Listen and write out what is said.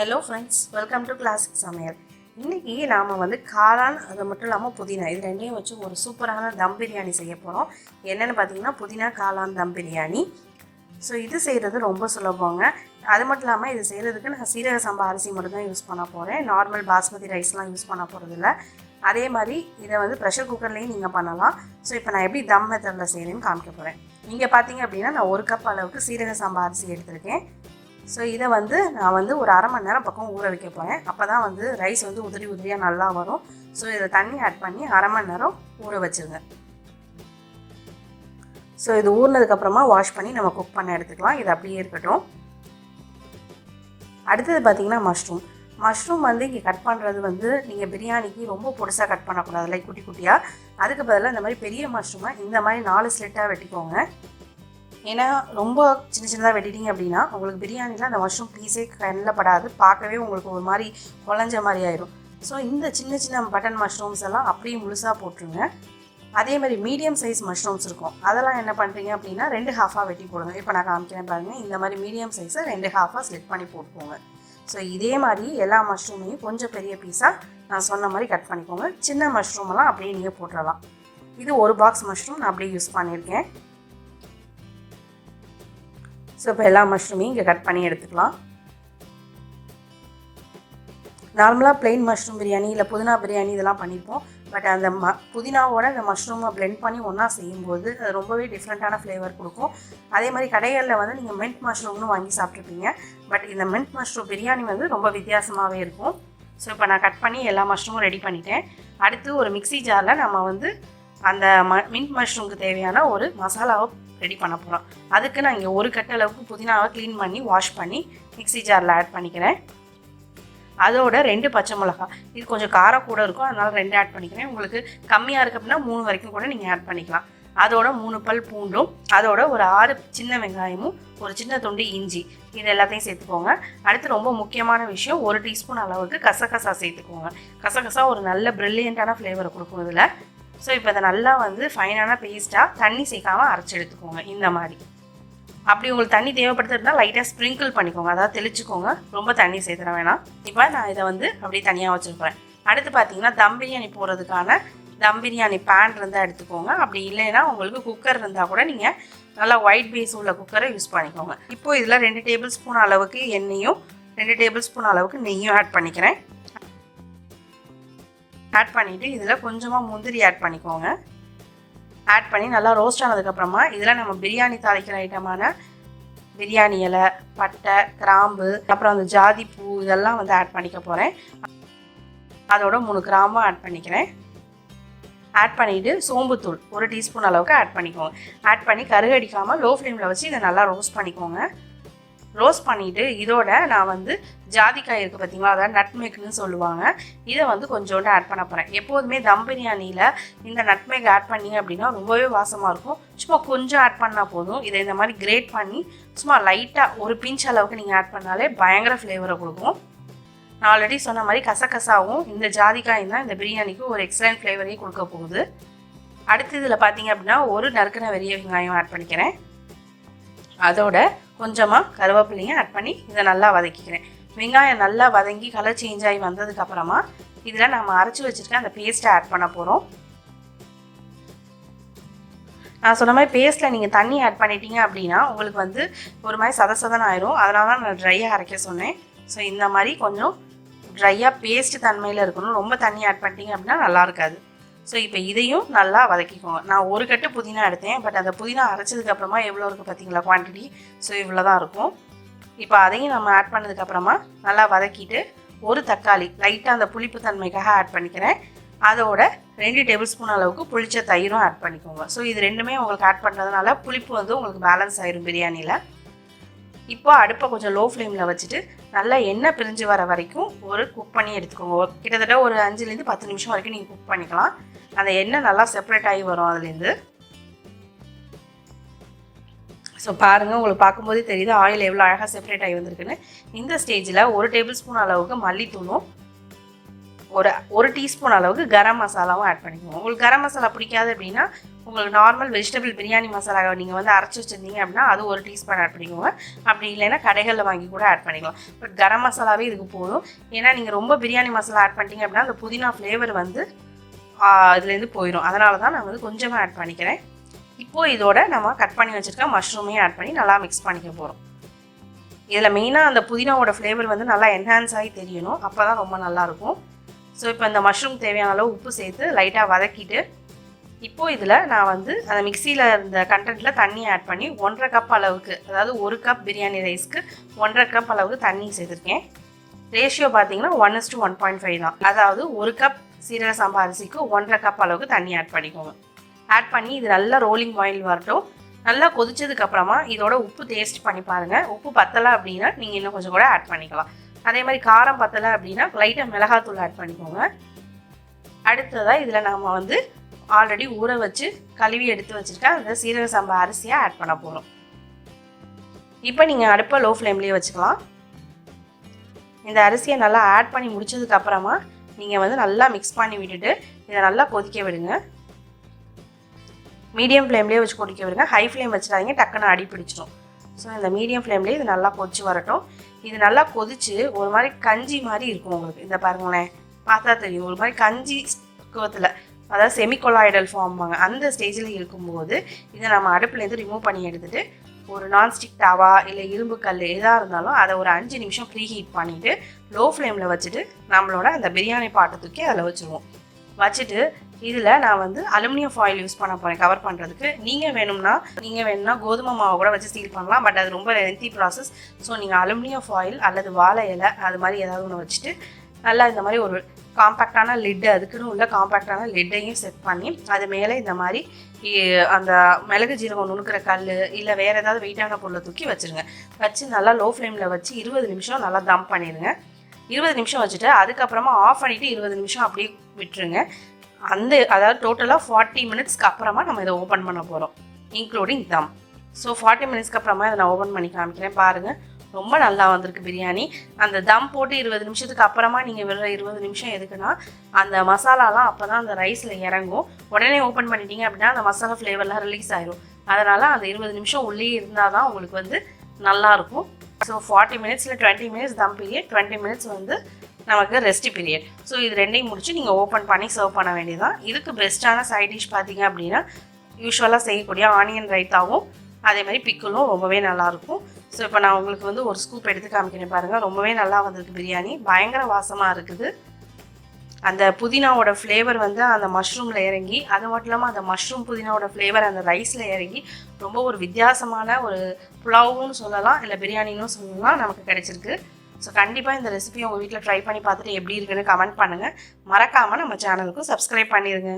Hello friends, welcome to classic சமையல். இன்றைக்கி நாம் காளான் அது மட்டும் இல்லாமல் புதினா இது ரெண்டையும் வச்சு ஒரு சூப்பரான தம் பிரியாணி செய்ய போகிறோம். என்னென்னு பார்த்தீங்கன்னா புதினா காளான் தம் பிரியாணி. ஸோ இது செய்கிறது ரொம்ப சுலபங்க. அது மட்டும் இல்லாமல் இது செய்கிறதுக்கு நான் சீரக சம்பா அரிசி மட்டும் தான் யூஸ் பண்ண போகிறேன். நார்மல் பாஸ்மதி ரைஸ்லாம் யூஸ் பண்ண போகிறதில்ல. அதே மாதிரி இதை ப்ரெஷர் குக்கர்லேயும் நீங்கள் பண்ணலாம். ஸோ இப்போ நான் எப்படி தம் மெத்தடில் செய்கிறேன்னு காமிக்க போகிறேன். இங்கே பார்த்தீங்க அப்படின்னா நான் 1 கப் அளவுக்கு சீரக சம்பா அரிசி எடுத்திருக்கேன். ஸோ இதை நான் ஒரு அரை மணி நேரம் பக்கம் ஊற வைக்க போகிறேன். அப்போ தான் ரைஸ் உதிரி உதிரியாக நல்லா வரும். ஸோ இதில் தண்ணி ஆட் பண்ணி அரை மணி நேரம் ஊற வச்சுருங்க. ஸோ இது ஊறினதுக்கப்புறமா வாஷ் பண்ணி நம்ம குக் பண்ண எடுத்துக்கலாம். இது அப்படியே இருக்கட்டும். அடுத்தது பார்த்திங்கன்னா மஷ்ரூம் இங்கே கட் பண்ணுறது நீங்கள் பிரியாணிக்கு ரொம்ப பொடிசாக கட் பண்ணக்கூடாது, லைக் குட்டி குட்டியாக. அதுக்கு பதிலாக இந்த மாதிரி பெரிய மஷ்ரூமாக இந்த மாதிரி 4 ஸ்லிட்டாக வெட்டிக்கோங்க. ஏன்னா ரொம்ப சின்னதாக வெட்டிட்டிங்க அப்படின்னா உங்களுக்கு பிரியாணியில் அந்த மஷ்ரூம் பீஸே கண்ணில் படாது, பார்க்கவே உங்களுக்கு ஒரு மாதிரி குழஞ்ச மாதிரி ஆயிடும். ஸோ இந்த சின்ன பட்டன் மஷ்ரூம்ஸ் எல்லாம் அப்படியே முழுசாக போட்டுருங்க. அதே மாதிரி மீடியம் சைஸ் மஷ்ரூம்ஸ் இருக்கும், அதெல்லாம் என்ன பண்ணுறீங்க அப்படின்னா 2 ஹாஃபாக வெட்டி போடுங்க. இப்போ நான் காமிக்கிறேன் பாருங்கள். இந்த மாதிரி மீடியம் சைஸை 2 ஹாஃபாக ஸ்லிட் பண்ணி போட்டுக்கோங்க. ஸோ இதே மாதிரி எல்லா மஷ்ரூமையும் கொஞ்சம் பெரிய பீஸாக நான் சொன்ன மாதிரி கட் பண்ணிக்கோங்க. சின்ன மஷ்ரூமெல்லாம் அப்படியே நீங்கள் போட்டுடலாம். இது 1 பாக்ஸ் மஷ்ரூம் நான் அப்படியே யூஸ் பண்ணியிருக்கேன். ஸோ இப்போ எல்லா மஷ்ரூமையும் இங்கே கட் பண்ணி எடுத்துக்கலாம். நார்மலாக பிளெயின் மஷ்ரூம் பிரியாணி இல்லை புதினா பிரியாணி இதெல்லாம் பண்ணிப்போம். பட் அந்த புதினாவோட இந்த மஷ்ரூமை பிளெண்ட் பண்ணி ஒன்றா செய்யும்போது அது ரொம்பவே டிஃப்ரெண்ட்டான ஃப்ளேவர் கொடுக்கும். அதே மாதிரி கடைகளில் நீங்கள் மின்ட் மஷ்ரூம்னு வாங்கி சாப்பிட்ருப்பீங்க. பட் இந்த மின்ட் மஷ்ரூம் பிரியாணி ரொம்ப வித்தியாசமாகவே இருக்கும். ஸோ இப்போ நான் கட் பண்ணி எல்லா மஷ்ரூமும் ரெடி பண்ணிட்டேன். அடுத்து ஒரு மிக்ஸி ஜாரில் நம்ம அந்த மின்ட் மஷ்ரூமுக்கு தேவையான ஒரு மசாலாவை ரெடி பண்ண போகிறோம். அதுக்கு நான் இங்கே 1 கட்டு அளவுக்கு புதினாவை க்ளீன் பண்ணி வாஷ் பண்ணி மிக்ஸி ஜாரில் ஆட் பண்ணிக்கிறேன். அதோட 2 பச்சை மிளகாய், இது கொஞ்சம் காரம் கூட இருக்கும், அதனால் 2 ஆட் பண்ணிக்கிறேன். உங்களுக்கு கம்மியாக இருக்குது அப்படின்னா 3 வரைக்கும் கூட நீங்கள் ஆட் பண்ணிக்கலாம். அதோட 3 பல் பூண்டும், அதோட ஒரு 6 சின்ன வெங்காயமும், ஒரு சின்ன துண்டு இஞ்சி, இது எல்லாத்தையும் சேர்த்துக்கோங்க. அடுத்து ரொம்ப முக்கியமான விஷயம், 1 டீஸ்பூன் அளவுக்கு கசகசா சேர்த்துக்கோங்க. கசகசா ஒரு நல்ல ப்ரில்லியண்ட்டான ஃப்ளேவரை கொடுக்கும் இதில். ஸோ இப்போ இதை நல்லா ஃபைனான பேஸ்ட்டாக தண்ணி சேர்க்காமல் அரைச்சி எடுத்துக்கோங்க. இந்த மாதிரி அப்படி உங்களுக்கு தண்ணி தேவைப்படுத்துறதுனா லைட்டாக ஸ்ப்ரிங்கிள் பண்ணிக்கோங்க, அதாவது தெளிச்சுக்கோங்க, ரொம்ப தண்ணி சேர்த்துற வேணாம். இப்போ நான் இதை அப்படியே தனியாக வச்சுருப்பேன். அடுத்து பார்த்தீங்கன்னா தம் பிரியாணி போடுறதுக்கான தம் பிரியாணி பேன் இருந்தால் எடுத்துக்கோங்க. அப்படி இல்லைன்னா உங்களுக்கு குக்கர் இருந்தால் கூட நீங்கள் நல்லா ஒயிட் பேஸ் உள்ள குக்கரை யூஸ் பண்ணிக்கோங்க. இப்போது இதில் 2 டேபிள் ஸ்பூன் அளவுக்கு எண்ணெயும் 2 டேபிள் ஸ்பூன் அளவுக்கு நெய்யும் ஆட் பண்ணிக்கிறேன். ஆட் பண்ணிவிட்டு இதில் கொஞ்சமாக முந்திரி ஆட் பண்ணிக்கோங்க. ஆட் பண்ணி நல்லா ரோஸ்ட் ஆனதுக்கப்புறமா இதில் நம்ம பிரியாணி தாளிக்கிற ஐட்டமான பிரியாணி இலை, பட்டை, கிராம்பு, அப்புறம் அந்த ஜாதி பூ இதெல்லாம் ஆட் பண்ணிக்க போகிறேன். அதோட 3 கிராம்பும் ஆட் பண்ணிக்கிறேன். ஆட் பண்ணிவிட்டு சோம்புத்தூள் 1 டீஸ்பூன் அளவுக்கு ஆட் பண்ணிக்கோங்க. ஆட் பண்ணி கருகடிக்காமல் லோ ஃப்ளேமில் வச்சு இதை நல்லா ரோஸ்ட் பண்ணிக்கோங்க. ரோஸ்ட் பண்ணிவிட்டு இதோட நான் ஜாதிக்காய் இருக்குது பார்த்தீங்களா, அதாவது நட்மேக்னு சொல்லுவாங்க, இதை கொஞ்சோண்டு ஆட் பண்ண போகிறேன். எப்போதுமே தம் பிரியாணியில் இந்த நட்மேக் ஆட் பண்ணிங்க அப்படின்னா ரொம்பவே வாசமாக இருக்கும். சும்மா கொஞ்சம் ஆட் பண்ணால் போதும். இதை இந்த மாதிரி கிரேட் பண்ணி சும்மா லைட்டாக ஒரு பிஞ்ச் அளவுக்கு நீங்கள் ஆட் பண்ணாலே பயங்கர ஃப்ளேவரை கொடுக்கும். நான் ஆல்ரெடி சொன்ன மாதிரி கசகசாவும் இந்த ஜாதிக்காயும் தான் இந்த பிரியாணிக்கு ஒரு எக்ஸலண்ட் ஃப்ளேவரையும் கொடுக்க போகுது. அடுத்து இதில் பார்த்தீங்க அப்படின்னா ஒரு நறுக்கின பெரிய வெங்காயம் ஆட் பண்ணிக்கிறேன். அதோட கொஞ்சமாக கருவேப்பிலையும் ஆட் பண்ணி இதை நல்லா வதக்கிக்கிறேன். வெங்காயம் நல்லா வதங்கி கலர் சேஞ்ச் ஆகி வந்ததுக்கப்புறமா இதில் நம்ம அரைச்சி வச்சுருக்க அந்த பேஸ்ட்டை ஆட் பண்ண போகிறோம். நான் சொன்ன மாதிரி பேஸ்ட்டில் நீங்கள் தண்ணி ஆட் பண்ணிட்டீங்க அப்படின்னா உங்களுக்கு ஒரு மாதிரி சதசதன்னு ஆயிரும். அதனால தான் நான் ட்ரையாக அரைக்க சொன்னேன். ஸோ இந்த மாதிரி கொஞ்சம் ட்ரையாக பேஸ்ட் தன்மையில் இருக்கணும். ரொம்ப தண்ணி ஆட் பண்ணிட்டீங்க அப்படின்னா நல்லா இருக்காது. ஸோ இப்போ இதையும் நல்லா வதக்கிக்கோங்க. நான் 1 கட்டு புதினா எடுத்தேன், பட் அந்த புதினா அரைச்சதுக்கப்புறமா எவ்வளோ இருக்குது பார்த்தீங்களா குவான்டிட்டி, ஸோ இவ்வளோ தான் இருக்கும். இப்போ அதையும் நம்ம ஆட் பண்ணதுக்கப்புறமா நல்லா வதக்கிட்டு ஒரு தக்காளி லைட்டாக அந்த புளிப்பு தன்மைக்காக ஆட் பண்ணிக்கிறேன். அதோட 2 டேபிள் ஸ்பூன் அளவுக்கு புளிச்ச தயிரும் ஆட் பண்ணிக்கோங்க. ஸோ இது ரெண்டுமே உங்களுக்கு ஆட் பண்ணுறதுனால புளிப்பு உங்களுக்கு பேலன்ஸ் ஆயிரும் பிரியாணியில். இப்போ அடுப்பை கொஞ்சம் லோ ஃப்ளேமில் வச்சுட்டு நல்லா எண்ணெய் பிரிஞ்சு வர வரைக்கும் குக் பண்ணி எடுத்துக்கோங்க. கிட்டத்தட்ட ஒரு 5லேருந்து 10 நிமிஷம் வரைக்கும் நீங்கள் குக் பண்ணிக்கலாம். அந்த எண்ணெய் நல்லா செப்பரேட் ஆகி வரும் அதுலேருந்து. ஸோ பாருங்கள், உங்களுக்கு பார்க்கும்போதே தெரியுது ஆயில் எவ்வளோ அழகாக செப்பரேட் ஆகி வந்திருக்குன்னு. இந்த ஸ்டேஜில் 1 டேபிள் ஸ்பூன் அளவுக்கு மல்லித்தூளும் ஒரு டீஸ்பூன் அளவுக்கு கரம் மசாலாவும் ஆட் பண்ணிக்கோங்க. உங்களுக்கு கரம் மசாலா பிடிக்காது அப்படின்னா உங்களுக்கு நார்மல் வெஜிடபிள் பிரியாணி மசாலா நீங்கள் வந்து அரைச்சி வச்சுருந்தீங்க அப்படின்னா அது ஒரு டீஸ்பூன் ஆட் பண்ணிக்கோங்க. அப்படி இல்லைன்னா கடைகளில் வாங்கி கூட ஆட் பண்ணிக்கலாம். பட் கரம் மசாலாவே இதுக்கு போதும். ஏன்னா நீங்கள் ரொம்ப பிரியாணி மசாலா ஆட் பண்ணிட்டீங்க அப்படின்னா அந்த புதினா ஃப்ளேவர் வந்து இதுலேருந்து போயிடும். அதனால தான் நான் வந்து கொஞ்சமாக ஆட் பண்ணிக்கிறேன். இப்போது இதோட நம்ம கட் பண்ணி வச்சுருக்க மஷ்ரூமையும் ஆட் பண்ணி நல்லா மிக்ஸ் பண்ணிக்க போகிறோம். இதில் மெயினாக அந்த புதினாவோட ஃப்ளேவர் வந்து நல்லா என்ஹான்ஸ் ஆகி தெரியணும். அப்போ தான் ரொம்ப நல்லாயிருக்கும். ஸோ இப்போ இந்த மஷ்ரூம் தேவையான அளவு உப்பு சேர்த்து லைட்டாக வதக்கிட்டு இப்போது இதில் நான் வந்து அந்த மிக்சியில் இருந்த கண்டென்ட்டில் தண்ணி ஆட் பண்ணி 1.5 கப் அளவுக்கு, அதாவது 1 கப் பிரியாணி ரைஸ்க்கு 1.5 கப் அளவுக்கு தண்ணி சேர்த்துருக்கேன். ரேஷியோ பார்த்தீங்கன்னா 1:1.5 தான். அதாவது 1 கப் சீரக சம்பா அரிசிக்கு 1.5 கப் அளவுக்கு தண்ணி ஆட் பண்ணிக்கோங்க. ஆட் பண்ணி இது நல்லா ரோலிங் பாயில் வரட்டும். நல்லா கொதிச்சதுக்கப்புறமா இதோட உப்பு டேஸ்ட் பண்ணி பாருங்கள். உப்பு பத்தலை அப்படின்னா நீங்கள் இன்னும் கொஞ்சம் கூட ஆட் பண்ணிக்கலாம். அதே மாதிரி காரம் பத்தலை அப்படின்னா லைட்டாக மிளகாத்தூள் ஆட் பண்ணிக்கோங்க. அடுத்ததாக இதில் நாம் வந்து ஆல்ரெடி ஊற வச்சு கழுவி எடுத்து வச்சுருக்கேன் அந்த சீரக சம்பா அரிசியை ஆட் பண்ண போகிறோம். இப்போ நீங்கள் அடுப்பை லோ ஃப்ளேம்லேயே வச்சுக்கலாம். இந்த அரிசியை நல்லா ஆட் பண்ணி முடிச்சதுக்கப்புறமா நீங்கள் வந்து நல்லா மிக்ஸ் பண்ணி விட்டுட்டு இதை நல்லா கொதிக்க விடுங்க. மீடியம் ஃப்ளேம்லேயே வச்சு கொதிக்க விடுங்க. ஹை ஃப்ளேம் வச்சுடாதீங்க, டக்குன்னு அடி பிடிச்சிடும். ஸோ இந்த மீடியம் ஃப்ளேம்லேயே இது நல்லா கொதிச்சு வரட்டும். இது நல்லா கொதிச்சு ஒரு மாதிரி கஞ்சி மாதிரி இருக்கும். உங்களுக்கு இந்த பாருங்களேன், பார்த்தா தெரியும். ஒரு மாதிரி கஞ்சி பக்குவத்தில், அதாவது செமிகொலாய்டல் ஃபார்ம்பாங்க, அந்த ஸ்டேஜில் இருக்கும்போது இதை நம்ம அடுப்புலேருந்து ரிமூவ் பண்ணி எடுத்துகிட்டு ஒரு நான்ஸ்டிக் தவா இல்லை இரும்பு கல் எதாக இருந்தாலும் அதை ஒரு 5 நிமிஷம் ப்ரீ ஹீட் பண்ணிவிட்டு லோ ஃப்ளேமில் வச்சுட்டு நம்மளோட அந்த பிரியாணி பாட்டை தூக்கி அதில் வச்சுருவோம். வச்சுட்டு இதில் நான் வந்து அலுமினியம் ஃபாயில் யூஸ் பண்ண போகிறேன் கவர் பண்ணுறதுக்கு. நீங்கள் வேணும்னா கோதுமை மாவை கூட வச்சு சீல் பண்ணலாம். பட் அது ரொம்ப லென்த்தி ப்ராசஸ். ஸோ நீங்கள் அலுமினியம் ஃபாயில் அல்லது வாழை இலை அது மாதிரி ஏதாவது ஒன்று வச்சுட்டு நல்லா இந்த மாதிரி ஒரு காம்பேக்டான லிட்டு, அதுக்குன்னு உள்ள காம்பேக்டான லிட்டையும் செட் பண்ணி அது மேலே இந்த மாதிரி அந்த மிளகு ஜீரகம் நுணுக்கிற கல் இல்லை வேறு ஏதாவது வெயிட்டான பொருளை தூக்கி வச்சுருங்க. வச்சு நல்லா லோ ஃப்ளேமில் வச்சு 20 நிமிஷம் நல்லா தம் பண்ணிடுங்க. 20 நிமிஷம் வச்சுட்டு அதுக்கப்புறமா ஆஃப் பண்ணிவிட்டு 20 நிமிஷம் அப்படியே விட்டுருங்க. அதாவது டோட்டலாக 40 மினிட்ஸ்க்கு அப்புறமா நம்ம இதை ஓப்பன் பண்ண போகிறோம், இன்க்ளூடிங் தம். ஸோ 40 மினிட்ஸ்க்கு அப்புறமா இதை நான் ஓப்பன் பண்ணி காமிக்கிறேன். பாருங்கள், ரொம்ப நல்லா வந்திருக்கு பிரியாணி. அந்த தம் போட்டு 20 நிமிஷத்துக்கு அப்புறமா நீங்கள் விடுற 20 நிமிஷம் எதுக்குன்னா அந்த மசாலாலாம் அப்போ தான் அந்த ரைஸில் இறங்கும். உடனே ஓப்பன் பண்ணிட்டீங்க அப்படின்னா அந்த மசாலா ஃப்ளேவர்லாம் ரிலீஸ் ஆயிடும். அதனால் அந்த 20 நிமிஷம் உள்ளே இருந்தால் தான் உங்களுக்கு வந்து நல்லாயிருக்கும். ஸோ 40 மினிட்ஸில் 20 மினிட்ஸ் தம் பீரியட், 20 மினிட்ஸ் வந்து நமக்கு ரெஸ்ட் பீரியட். ஸோ இது ரெண்டையும் முடிச்சு நீங்கள் ஓப்பன் பண்ணி சர்வ் பண்ண வேண்டியதான். இதுக்கு பெஸ்ட்டான சைட் டிஷ் பார்த்தீங்க அப்படின்னா யூஸ்வலாக செய்யக்கூடிய ஆனியன் ரைத்தாவும் அதே மாதிரி பிக்கிளும் ரொம்பவே நல்லாயிருக்கும். ஸோ இப்போ நான் உங்களுக்கு வந்து ஒரு ஸ்கூப் எடுத்து காமிக்கிறேன் பாருங்கள். ரொம்பவே நல்லா வந்திருக்கு பிரியாணி. பயங்கர வாசமாக இருக்குது. அந்த புதினாவோட ஃப்ளேவர் வந்து அந்த மஷ்ரூமில் இறங்கி, அது மட்டும் இல்லாமல் அந்த மஷ்ரூம் புதினாவோட ஃப்ளேவர் அந்த ரைஸில் இறங்கி ரொம்ப ஒரு வித்தியாசமான ஒரு புலாவுன்னு சொல்லலாம், இல்லை பிரியாணின்னு சொல்லலாம் நமக்கு கிடைச்சிருக்கு. ஸோ கண்டிப்பாக இந்த ரெசிபி உங்கள் வீட்டில் ட்ரை பண்ணி பார்த்துட்டு எப்படி இருக்குன்னு கமெண்ட் பண்ணுங்கள். மறக்காமல் நம்ம சேனலுக்கும் சப்ஸ்கிரைப் பண்ணிடுங்க.